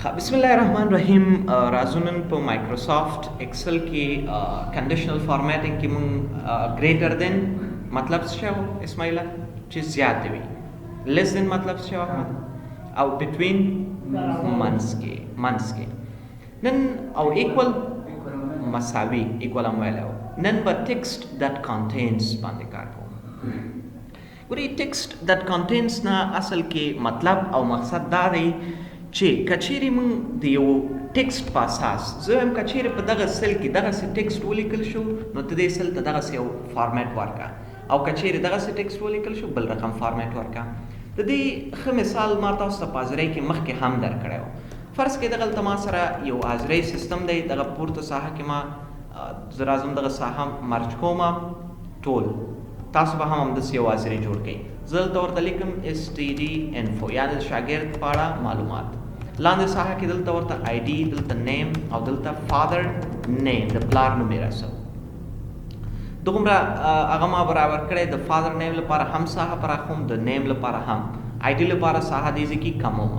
بسم الله الرحمن الرحیم. راځو نن په مایکروسافټ ایکسل کې کنډیشنل فارمیټینګ کې مونږ ګریټر دین مطلب څه شو اسماعیل چې زیات وي، لیس دین مطلب څه شو او بټوین منس کې نن او ایکوال مساوي ایکوال هم ویلو. نن به ټیکسټ دیٹ کانټینز باندې کار کوو. ګورئ ټیکسټ دیٹ کانټینز نه اصل کې مطلب او مقصد دا دی چې کچېرې موږ د یو ټیکسټ په اساس زه هم کچېرې په دغه سیل کې دغسې ټیکسټ ولیکل شو نو ته دې سیل ته دغسې یو فارمیټ ورکړه، او کچېرې دغسې ټیکسټ ولیکل شو بل رقم فارمیټ ورکړه. د دې ښه مثال ما تاسو ته په حاضرۍ کې مخکې هم درکړی و. فرض کړئ دغلته ما سره یو حاضرۍ سیستم دی، دغه پورته ساحه کې ما زه راځم دغه ساحه مرج کومه ټول، تاسو به هم همداسې یو حاضرۍ جوړ کړئ. زه دلته ورته لیکم std info یعنې د شاګرد په اړه معلومات. لاندې ساحه کې دلته ورته آی ډي، دلته نیم او دلته فادر نیم د پلار نوم یې راسو. دومره هغه ما برابر کړی د فادر نیم لپاره هم ساحه پراخوم، د نیم لپاره هم، آی ډي لپاره ساحه دې ځای کې کموم.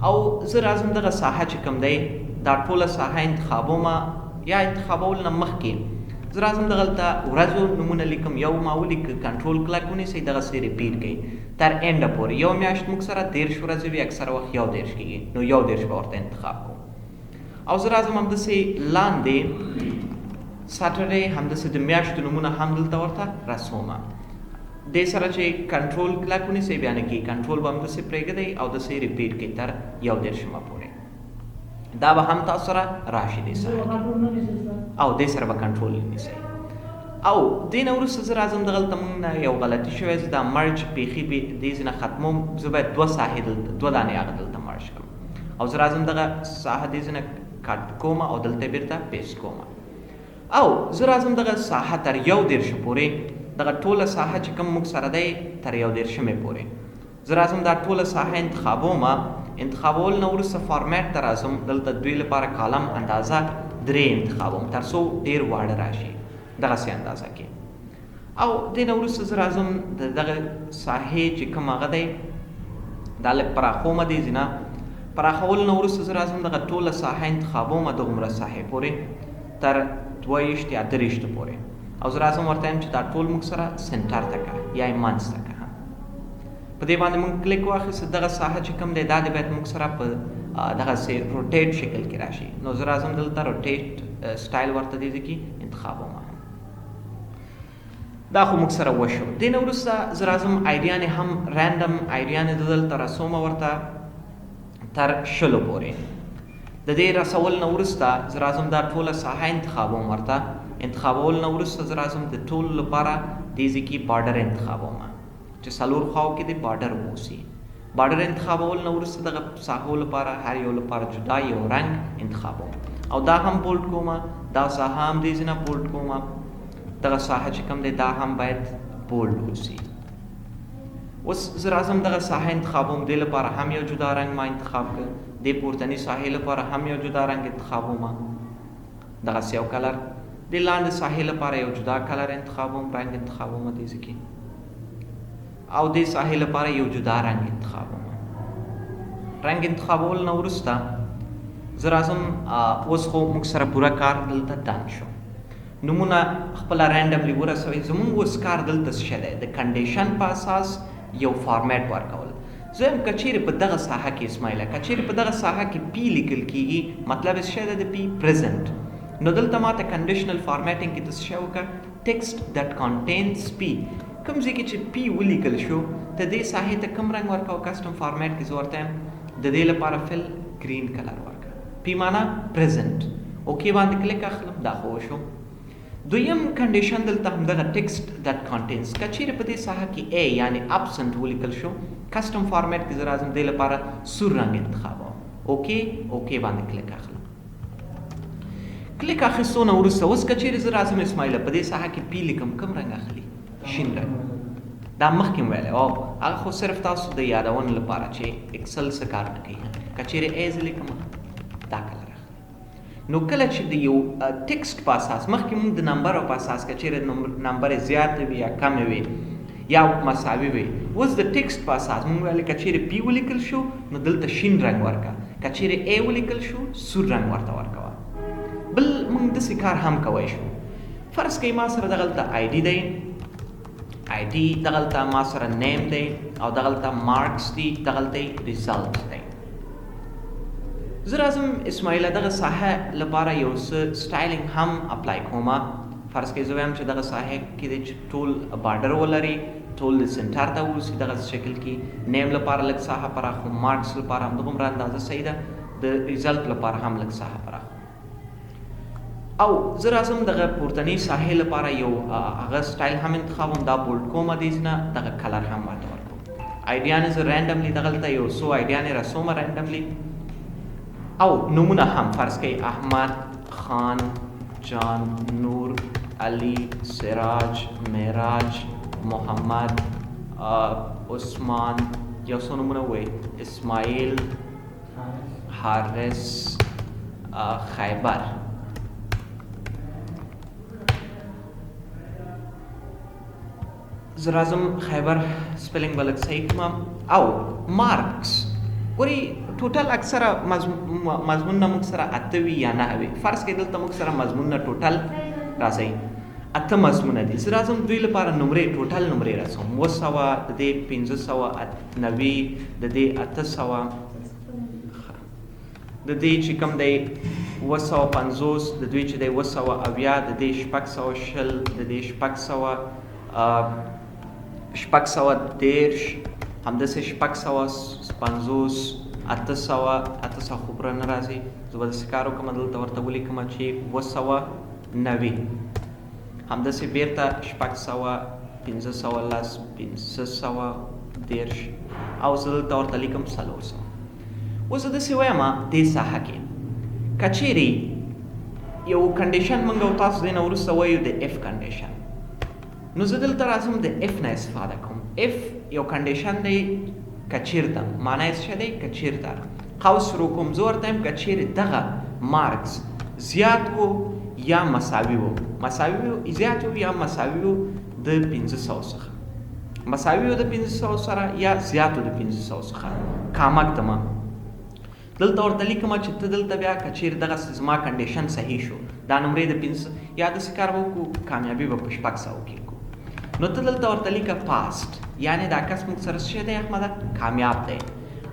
او زه راځم دغه ساحه چې کوم دی دا ټوله ساحه انتخابوم یا انتخابول نه مخکې زه راځم دغلته ورځو نومونه لیکم. یو ما ولیک کنټرول کلک ونیسئ دغسې ریپیټ کړئ تر اینډه پورې. یو میاشت موږ سره 13 ورځې وي، اکثره وخت 21 کېږي، نو 21 به ورته انتخاب کوو. او زه راځم همداسې لاندې ساټرډې همداسې د میاشتو نومونه هم دلته ورته رسوم. دې سره چې کنټرول کلک ونیسئ بیا نه کېږي، کنټرول به همداسې پرېږدئ او داسې ریپیټ کړئ تر 21 پورې. دا به هم تاسو سره راشي دې سره او دې سره به کنټرول نیسئ. او دې نه وروسته زه راځم دغلته موږ نه یو غلطي شوی، زه دا مرج بیخي دې ځای نه ختموم. زه باید دوه ساحې دلته دوه دانې هغه دلته مرج کړم، او زه راځم دغه ساحه دې ځای نه کټ کوم او دلته بیرته پیسټ کوم. او زه راځم دغه ساحه تر 21 پورې، دغه ټوله ساحه چې کوم موږ سره دی تر 21 پورې زه راځم دا ټوله ساحه انتخابوم. انتخابول نه وروسته فارمیټ ته راځم، دلته دوی لپاره کالم اندازه 3 انتخابوم تر څو ډېر واړه راشي دغسې اندازه کې. او دې نه وروسته زه راځم دغه ساحې چې کوم هغه دی دا لږ پراخومه دې ځای نه. پراخول نه وروسته زه راځم دغه ټوله ساحه انتخابوم دغومره ساحې پورې تر 22 یا 23 پورې، او زه راځم ورته یم چې دا ټول موږ سره سنټر ته کړه یا یې منځ ته کړه. په دې باندې موږ کلیک واخیست، دغه ساحه چې کوم دی دا د باید موږ سره په دغسې روټیټ شکل کې راشي. نو زه راځم دلته روټیټ سټایل ورته دې ځای کې انتخابوم. دا خو موږ سره وشو. دې نه وروسته زه راځم آیډیانې هم رینډم آیډیانې دلته رسوم ورته تر 20 پورې. د دې رسول نه وروسته زه راځم دا ټوله ساحه انتخابوم ورته. انتخابول نه وروسته زه راځم د ټولو لپاره دې ځای کې بارډر انتخابوم چې څلور خواو کې د بارډر اوسي. بارډر انتخابول نه وروسته دغه ساحو لپاره هر یو لپاره جدا یو رنګ انتخابوم، او دا هم بولډ کوم، دا ساحه هم دې ځای نه بولډ کوم. دغه ساحه چې کوم دی دا هم باید بولډ اوسي. اوس زه راځم دغه ساحه انتخابوم، دې لپاره هم یو جدا رنګ ما انتخاب کړ، دې پورتني ساحې لپاره هم یو جدا رنګ انتخابوم دغسې یو کلر، دې لاندې ساحې لپاره یو جدا کلر انتخابوم رنګ انتخابوم دې ځای کې، او دې ساحې لپاره یو جدا رنګ انتخابوم. رنګ انتخابول نه وروسته زه راځم اوس خو موږ سره پوره کار دلته ډن شو. نومونه خپله رینډملی ورسوئ. زموږ اوس کار دلته څه دی د کنډیشن په اساس یو فارمیټ ورکول. زه یم که چیرې په دغه ساحه کې اسماعیله که چیرې په دغه ساحه کې پی لیکل کېږي مطلب یې څه شی دی د پی پرزنټ. نو دلته ما ته کنډیشنل فارمیټینګ کې څه شی وکړه ټیکسټ دیټ کانټینز پی. کوم ځای کې چې پی ولیکل شو ته دې ساحې ته کوم رنګ ورکوه کسټم فارمیټ کې زه ورته یم د دې لپاره فل ګرین کلر ورکړه. پی معنا پرزنټ. اوکې باندې کلیک اخلم، دا خو وشو. دویم کنډیشن دلته همدغه ټیکسټ دیټ کانټینز که چیرې په دې ساحه کې ای یعنې ابسنټ ولیکل شو کسټم فارمیټ کې زه راځم دې لپاره سور رنګ انتخابوم. اوکې باندې کلیک اخلم. کلیک اخیستو نه وروسته اوس که چیرې زه راځم اسماعیله په دې ساحه کې پی لیکم کوم رنګ اخلي؟ شین رنګ. دا مخکې مې ویلی او هغه خو صرف تاسو د یادونې لپاره چې اکسل څه کار نه کوي. که چیرې ای زه لیکم دا کلر اخلي. نو کله چې د یو ټیکسټ په اساس مخکې موږ د نمبر په اساس که چیرې نمبر زیات وي یا کم وي یا مساوي وي، اوس د ټیکسټ په اساس موږ ویل که چیرې پی ولیکل شو نو دلته شین رنګ ورکړه که چیرې ای ولیکل شو سور رنګ ورته ورکوه. بل موږ داسې کار هم کوی شو. فرض کوئ ما سره دغلته آی ډي دی، آی ډي دغلته ما سره نیم دی او دغلته مارکس دي، دغلته ریزلټ دی. زه راځم اسماعیله دغه ساحه لپاره یو څه سټایلینګ هم اپلای کومه. فرض کوئ زه وایم چې دغه ساحه کې دی چې ټول بارډر ولري، ټول د سنټر ته واوسي دغه شکل کې. نیم لپاره لږ ساحه پراخ، مارکس لپاره همدغومره اندازه صحیح ده، د ریزلټ لپاره هم لږ ساحه پراخ. او زه راځم دغه پورتنۍ ساحې لپاره یو هغه سټایل هم انتخابوم، دا بولډ کوم دې نه دغه کلر هم ورته ورکوم. آیډیانې زه رینډملی دغلته یو څو آیډیانې رسومه رینډملی. او نومونه هم فرض کوئ احمد، خان، جان، نور، علی، سراج، معراج، محمد، عثمان، یو څو نومونه ووایي، اسماعیل، حارث، خیبر. زه راځم خیبر سپیلنګ به لږ صحیح کړم. او مارکس ګورئ ټوټل اکثره مضمونونه موږ سره 8 وي یا 9 وي. فرض کړئ دلته موږ سره مضمونونه ټوټل راځئ 8 مضمونه دي. زه راځم دوی لپاره نمرې ټوټل نمرې رسوم. 200 د دې 590 د دې 800 د دې چې کوم دی 250 د دوی چې دی 270 د دې 620 د دې 610 همداسې 650 800 خو پوره نه راځي. زه به داسې کار وکړم دلته ورته ولیکم چې 290 همداسې بېرته 600 510 510 او زه دلته ورته لیکم 400. اوس زه داسې وایم دې ساحه کې که چیرې یو کنډیشن موږ او تاسو دې نه وروسته وایو د اف کنډیشن، نو زه دلته راځم د اف نه استفاده کوم. اف یو کنډیشن دی که چیرته، معنی یې څه دی؟ که چیرته قوس شروع کوم زه ورته یم که چیرې دغه مارکس زیات و یا مساوي و، زیات و یا مساوي و د 500 څخه، مساوي و د 500 سره یا زیات و د 500 څخه کامک دمه دلته ورته لیکم چې ته دلته بیا که چیرې دغه زما کنډیشن صحیح شو دا نمرې د 500 یا داسې کار به وکړو کامیابي به په 600 کې کړو. نو ته دلته ورته لیکه پاست، یعنې دا کس موږ سره څه دی احمده؟ کامیاب دی.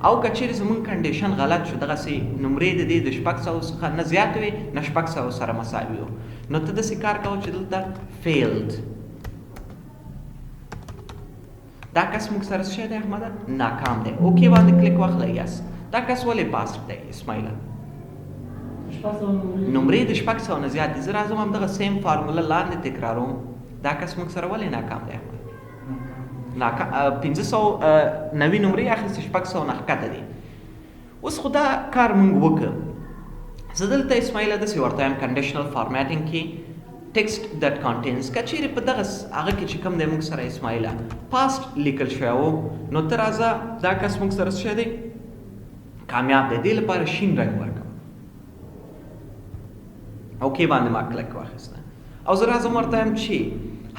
او که چیرې زموږ کنډیشن غلط شو دغسې نمرې د دې د 600 څخه نه زیات وي نه 600 سره مساوي وو، نو ته داسې کار کوه چې دلته فیلډ، دا کس موږ سره څه دی احمده؟ ناکام دی. اوکې باندې کلیک واخله. یس دا کس ولې پاست دی اسماعیله؟ نمرې د 600 نه زیات دي. زه راځم همدغه سیم فارموله لاندې تکراروم. دا کس موږ سره ولې ناکام دی احمد؟ 590 نمرې اخیستې 600 نه ښکته دي. اوس خو دا کار موږ وکړ. زه دلته اسماعیله داسې ورته وایم کنډیشنل فارمیټینګ کې ټیکسټ دیټ کانټینز که چیرې په دغه هغه کې چې کوم دی موږ سره اسماعیله پاست لیکل شوی و، نو ته راځه دا کس موږ سره څه دی؟ کامیاب دی. دې لپاره شین رنګ ورکړم. اوکې باندې ما کلک واخیسته. او زه راځم ورته وایم چې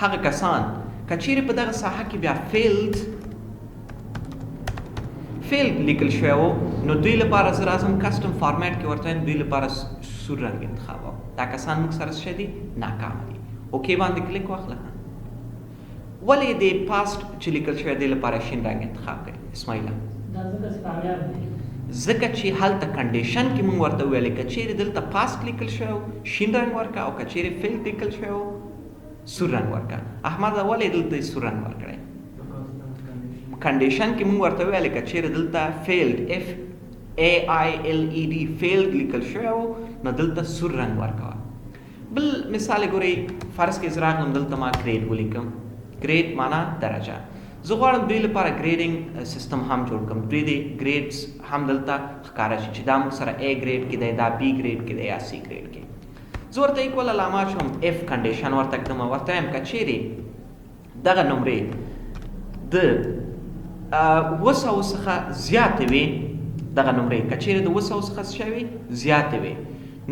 هغه کسان که چیرې په دغه ساحه کې بیا فیلډ لیکل شوی و، نو دوی لپاره زه راځم کسټم فارمیټ کې ورته وایم دوی لپاره سور رنګ انتخابوم. دا کسان موږ سره څه دي؟ ناکام دي. اوکې باندې کلیک واخله. ولې د پاست چې لیکل شوی دی لپاره شین رنګ انتخاب کړئ اسماعیله؟ ځکه چې هلته کنډیشن کې موږ ورته وویلې که چیرې دلته پاست لیکل شوی و شین رنګ ورکړه او که چیرې فیلډ لیکل شوی و سور رنګ ورکړه. احمده ولې دلته سور رنګ ورکړی؟ کنډیشن کې موږ ورته وویلې که چیرې دلته فیلډ FAILED فیلډ لیکل شوی و نو دلته سور رنګ ورکوه. بل مثال ګورئ فرض کې زه راغلم دلته ما ګریډ ولیکم. ګریډ معنا درجه. زه غواړم دوی لپاره ګریډینګ سیستم هم جوړ کړم. دوی د ګریډز هم دلته ښکاره شي چې دا موږ سره A ګریډ کې دی، دا B ګریډ کې دی یا C ګریډ کې. زه ورته ایکول علامه شوم اف کنډیشن ورته کړم. ورته وایم که چیرې دغه نمرې د 200 څخه زیاتې وي، دغه نمرې که چیرې د 200 څخه څه وي زیاتې وي،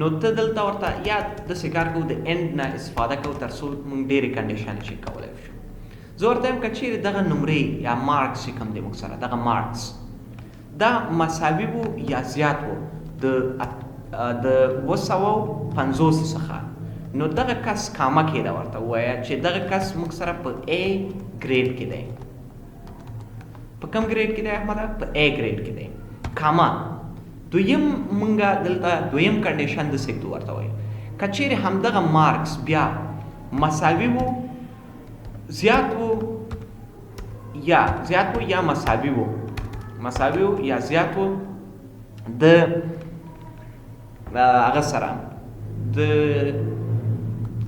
نو ته دلته ورته یا داسې کار کوو د اینډ نه استفاده کوو تر څو موږ ډېرې کنډیشنې چیک کولی شو. زه ورته وایم که چیرې دغه نمرې یا مارکس چې کوم دی موږ سره دغه مارکس دا مساوي وو یا زیات وو د 250 څخه، نو دغه کس کامه کېده ورته ووایه چې دغه کس موږ سره په A ګریډ کې دی. په کوم ګریډ کې دی احمده؟ په A ګریډ کې دی. کامه دویم مونږه دلته دویم کنډیشن داسې کړو ورته وایو که چیرې همدغه مارکس بیا مساوي وو، زیات وو یا مساوي وو، مساوي وو یا زیات وو د هغه سره د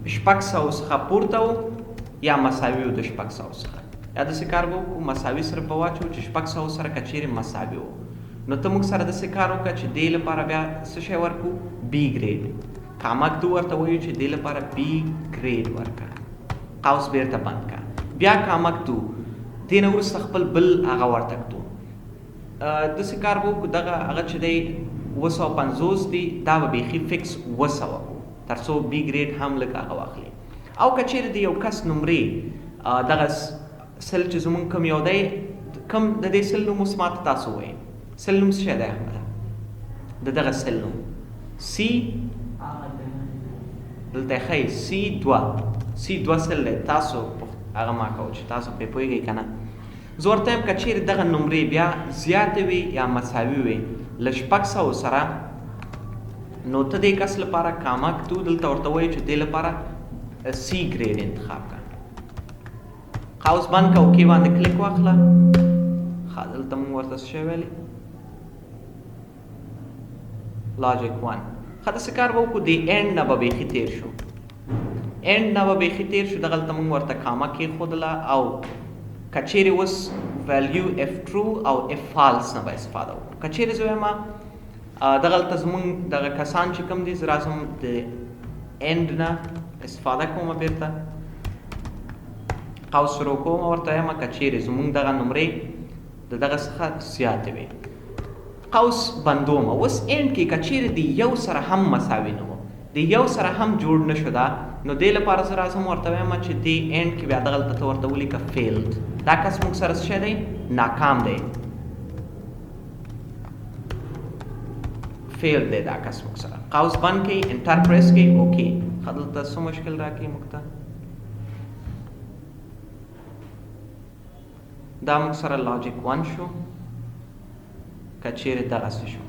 600 څخه پورته وو یا مساوي وو د 600 څخه. یا داسې کار به وکړو مساوي سره به واچو چې 600 سره که چیرې مساوي وو، نو ته موږ سره داسې کار وکړه چې دې لپاره بیا څه شی ورکړو؟ بي ګریډ. کامک تو ورته وایو چې دې لپاره بي ګریډ ورکړه، قوس بیرته بند کړه. بیا کامک تو دې نه وروسته خپل بل هغه ورته کړو. داسې کار به وکړو دغه هغه چې دی 250 دی دا به بیخي فکس 200 وکړو تر څو بي ګریډ هم لږ هغه واخلي. او که چیرې د یو کس نمرې دغه سل چې زمونږ کوم یو دی، کوم د دې سل نوم اوس ماته تاسو وایي سل نوم څه شی دی احمده؟ د دغه سل نوم سی دلته ښایي سی 2 سل دی. تاسو هغه ما کوو چې تاسو پرې پوهېږئ که نه. زه ورته یم که چیرې دغه نمرې بیا زیاتې وي یا مساوي وي له 600 سره، نو ته دې کس لپاره کامک تو دلته ورته وایي چې دې لپاره سی ګریډ انتخاب کړه. قوس بند که اوکې باندې کلیک واخله. ښه دلته مونږ ورته څه شی ویلې؟ لاجیک 1. ښه داسې کار به وکړو د اینډ نه به بیخي تېر شو، اینډ نه به بیخي تېر شو. دغلته مونږ ورته کامه کېښودله او که چیرې اوس ویلیو اف ټرو او اف فالس نه به استفاده وکړو. که چیرې زه وایم دغلته زمونږ دغه کسان چې کوم دي، زه راځم د اینډ نه استفاده کوم، بیرته قوس شروع کوم، ورته وایم که چیرې زمونږ دغه نمرې د دغه څخه زیاتې وي قوس بندوم. اوس اینډ کې که چیرې د یو سره هم مساوي نه و، د یو سره هم جوړ نه شو دا، نو دې لپاره زه راځم ورته وایم چې دې اینډ کې بیا دغلته ته ورته ولیکه فیلډ. دا کس موږ سره څه شی دی؟ ناکام دی، فیل دی دا کس موږ سره. قوس بند کړئ، انټر پریس کړئ، اوکې. ښه دلته څه مشکل راکړي موږ ته؟ دا موږ سره لاجیک 1 شو، که چیرې دغسې شو.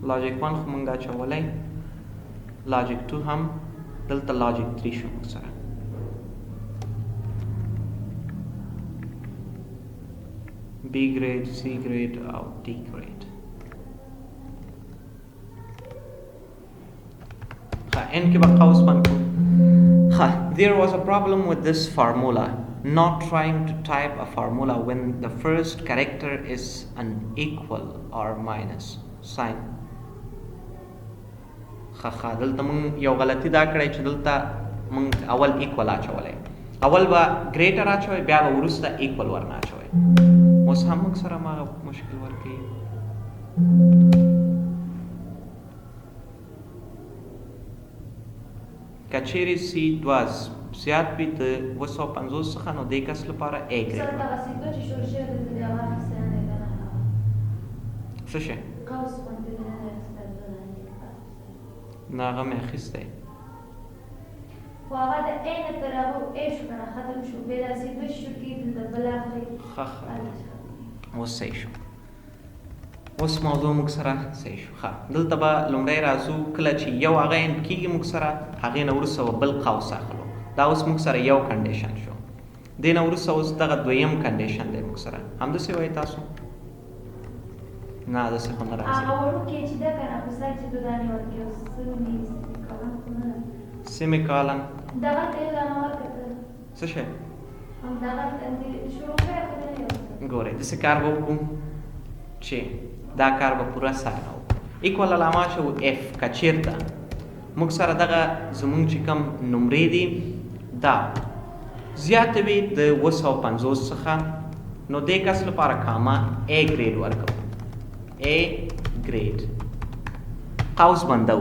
لاجیک 1 خو موږ اچولی، لاجیک 2 هم، دلته لاجیک 3 شو موږ سره. بي ګریډ، سی ګریډ او ډي ګریډ. ښه ان کې به قوس بند کړو. ښه there was a problem with this formula. Not trying to type a formula when the first character is an equal or minus sign. ښه دلته مونږ یو غلطي دا کړی چې دلته مونږ اول ایکول اچولی، اول به ګریټر اچوی بیا به وروسته ایکول ورنه اچوی. اوس هم موږ سره هماغه مشکل ورکوي. که چیرې سی 2 زیات وي د 250 څخه، نو دې کس لپاره A ګریډ. څه شی؟ نه هغه مې اخیستی. خو هغه د A نه تر هغه A شو که نه ختم شو، بیا داسې 2 شو کې دلته بل اخلي. ښه اوس صحیح شو، اوس موضوع موږ سره صحیح شو. ښه دلته به لومړی راځو کله چې یو هغه اینډ کېږي موږ سره، هغې نه وروسته به بل قوس اخلو. دا اوس موږ سره یو کنډیشن شو. دې نه وروسته اوس دغه دویم کنډیشن دی موږ سره. همداسې وایي تاسو؟ نه داسې خو نه راځي. هغه وړوکی چې ده که نه په سر چې دودانې ورکړي اوس څه نومېږي؟ سیمی کالن. دغلته یې دانه ورکړه. څه شی؟ همدغلته شروع کړی خو نه یې ګورئ داسې کار به وکړو چې دا کار به پوره سر نه وکړو. ایکول علامه شو اف. که چېرته موږ سره دغه زمونږ چې کوم نمرې دي دا زیاته وي د 250 څخه، نو دې کس لپاره کامه A ګریډ ورکوو، A ګریډ. قوس بندو،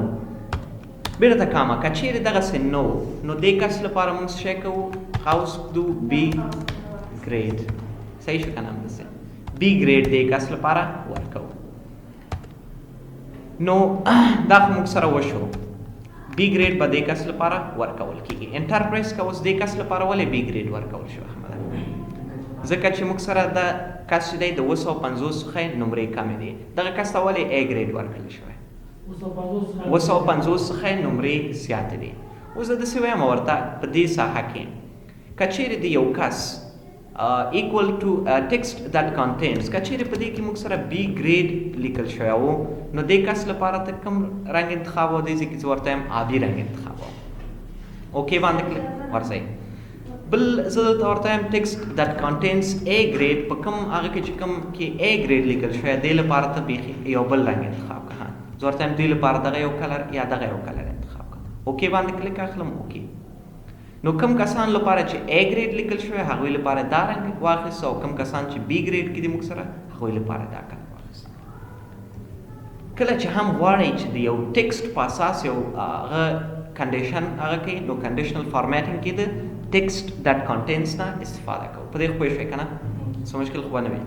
بیرته کامه. که چیرې دغسې نه و، نو دې کس لپاره موږ څه شی کوو؟ قوس دو B ګریډ. صحیح شو که نه؟ همداسې بی ګریډ د کس لپاره ورکو. نو دا خو موږ سره وشو بی ګریډ به د کس لپاره ورکول کیږي. انټرپرایز که اوس د کس لپاره ولې بی ګریډ ورکول شو احمد؟ ځکه چې موږ سره د کس چې دی د 250 څخه نمرې کمې دي، دغه کس ته ولې ا ګریډ ورکړل شوی؟ 250 څخه نمرې زیاتې دي. اوس زه داسې وایم ورته په دې ساحه کې که چیرې د یو کس equal to text that contains که چیرې په دې کې موږ سره بی ګریډ لیکل شوی و نو دې کس لپاره ته کوم رنګ انتخاب و؟ دې ځای کې زه ورته وایم آبي رنګ انتخاب و. اوکې باندې کلیک ورځئ. بل زه دلته ورته وایم text that contains a grade په کوم هغه کې چې کوم کې a grade لیکل شوی دې لپاره ته بیخي یو بل رنګ انتخاب کړه. زه ورته وایم دې لپاره دغه یو کلر یا دغه یو کلر انتخاب کړه. اوکې باندې کلیک اخلم. اوکې. نو کم کسان لپاره چې A ګریډ لیکل شوی هغوی لپاره دا رنګ واخیست او کم کسان چې B ګریډ کې دي موږ سره هغوی لپاره دا کلر واخیست. کله چې هم غواړئ چې د یو ټیکسټ په اساس یو هغه کنډیشن هغه کوي نو کنډیشنل فارمیټینګ کې د ټیکسټ دیټ کنټینز نه استفاده کوو. په دې خو پوه شوئ که نه؟ څه مشکل خو به نه وي.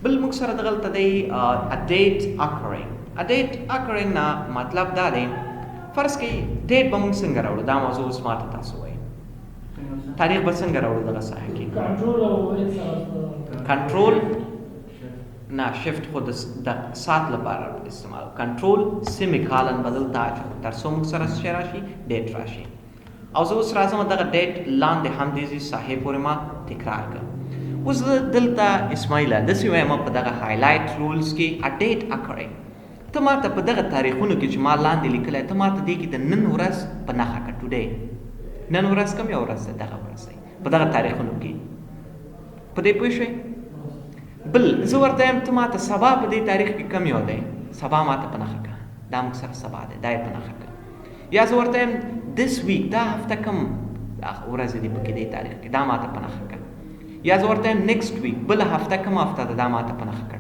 بل موږ سره دغلته دی a date occurring. a date occurring نه مطلب دا دی فرض کړئ ډیټ به موږ څنګه راوړو؟ دا موضوع اوس ماته تاسو وایي تاریخ به څنګه راوړو دغه ساحه کې؟ کنټرول نه شفت خو د سات لپاره استعمال کنټرول سیمی کالن بدل تاج تر څو موږ سره څه راشي؟ ډیټ راشي. او زه اوس راځم دغه ډیټ لاندې هم دې ساحې پورې ما تکرار کړم. اوس زه دلته اسماعیله داسې وایم په دغه هایلایټ رولز کې ا ډیټ اکرینګ ته ماته په دغه تاریخونو کې چې ما لاندې لیکلی ته ماته دې کې د نن ورځ په نښه کړه ټوډے. نن ورځ کوم یو ورځ ده؟ دغه ورځ دی په دغه تاریخونو کې. په دې پوه شوئ؟ بل زه ورته یم ته ماته سبا په دې تاریخ کې کم یو دی سبا ماته په نښه کړه. دا موږ سره سبا دی دا یې په نښه کړه. یا زه ورته یم دس ویک دا هفته کم ورځې دي پکې دې تاریخ کې دا ماته په نښه کړه. یا زه ورته یم نیکسټ ویک بله هفته کم هفته ده دا ماته په نښه کړه.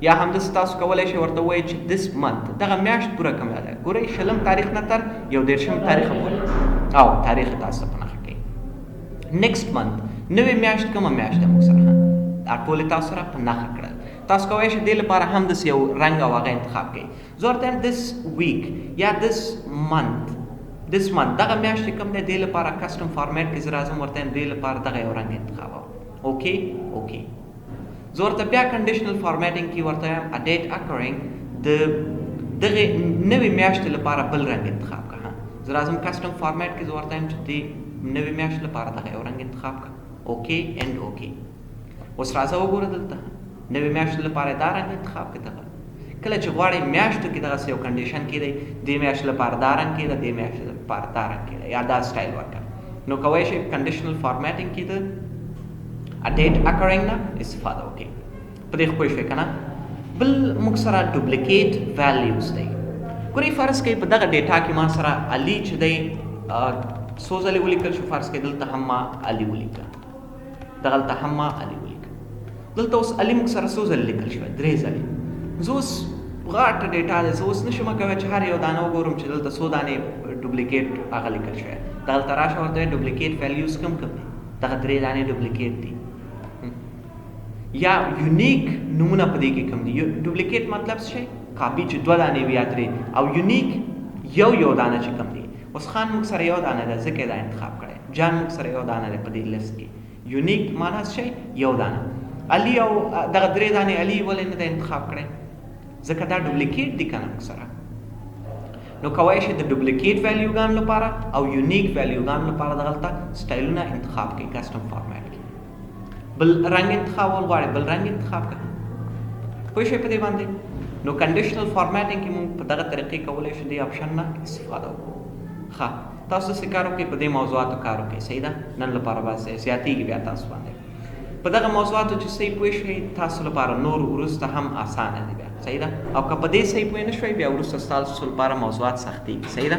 یا همداسې تاسو کولی شئ ورته ووایئ چې دس منت دغه میاشت پوره کومه ده. ګورئ 20 تاریخ نه تر 31 تاریخ پورې او تاریخ یې تاسو ته په نښه کوي. نیکسټ منت نوې میاشت کومه میاشت ده موږ سره دا ټول یې تاسو سره په نښه کړل. تاسو کولی شئ دې لپاره هم داسې یو رنګ او هغه انتخاب کړئ. زه ورته یم دس ویک یا دس منت دغه میاشت چې کوم دی دې لپاره کسټم فارمیټ کې زه راځم ورته یم دې لپاره دغه یو رنګ انتخابوم. اوکې اوکې. زه ورته بیا کنډیشنل فارمیټینګ کې ورته یم ا ډیټ اکرینګ د دغې نوې میاشتې لپاره بل رنګ انتخاب کړه. زه راځم کسټم فارمیټ کې زه ورته یم چې دې نوې میاشتې لپاره دغه یو رنګ انتخاب کړه. اوکې اینډ اوکې. اوس راځه وګوره دلته نوې میاشتې لپاره دا رنګ انتخاب کړه. دغه کله چې غواړئ میاشتو کې دغسې یو کنډیشن کې دی دې میاشتې لپاره دا رنګ کېده دې میاشتې لپاره دا رنګ کېده یا دا سټایل ورکړه نو کولی شئ کنډیشنل فارمیټینګ کې د ا ډیټ اکرینګ نه استفاده وکړئ. په دې خو پوه شوئ که نه؟ بل موږ سره ډوپلیکیټ ویلیوز دی. ګورئ فرض کړئ په دغه ډیټا کې ما سره علي چې دی څو ځلې ولیکل شو. فرض کړئ دلته هم ما علي ولیکه دغلته هم ما علي ولیکه. دلته اوس علي موږ سره څو ځلې لیکل شوی؟ 3 ځلې. زه اوس غاټه ډیټا دی زه اوس نشم کولی چې هر یو دانه وګورم چې دلته څو دانې ډوپلیکیټ هغه لیکل شوی. دلته راشه ورته ډوپلیکیټ ویلیوز کوم دي؟ دغه 3 دانې ډوپلیکیټ دي. یا یونیک نمونه په دې کې کوم دي؟ ډوپلیکیټ مطلب څه شی؟ کاپي چې 2 دانې وي یا 3 او یونیک یو دانه چې کوم دي. اوس خان موږ سره یو دانه ده ځکه دا انتخاب کړی. جان موږ سره یو دانه ده په دې لیست کې. یونیک معنا څه شی؟ یو دانه. علي او دغه 3 دانې علي ولې نه ده انتخاب کړی؟ ځکه دا ډوپلیکیټ دي که نه موږ سره. نو کولی شئ د ډوپلیکیټ ویلیوګانو لپاره او یونیک ویلیوګانو لپاره دغلته سټایلونه انتخاب کړئ کسټم فارمیټ کې. بل رنګ انتخابول غواړئ بل رنګ انتخاب کړئ. پوه شئ په دې باندې؟ نو کنډیشنل فارمیټینګ کې موږ په دغه طریقې کولی شو دې آپشن نه استفاده وکړو. ښه تاسو داسې کار وکړئ په دې موضوعاتو کار وکړئ. صحیح ده؟ نن لپاره بس زیاتېږي بیا تاسو باندې په دغه موضوعاتو چې صحیح پوه شئ تاسو لپاره نور وروسته هم اسانه دي بیا. صحیح ده؟ او که په دې صحیح پوه نه شوئ بیا وروسته ستاسو لپاره موضوعات سختېږي. صحیح ده؟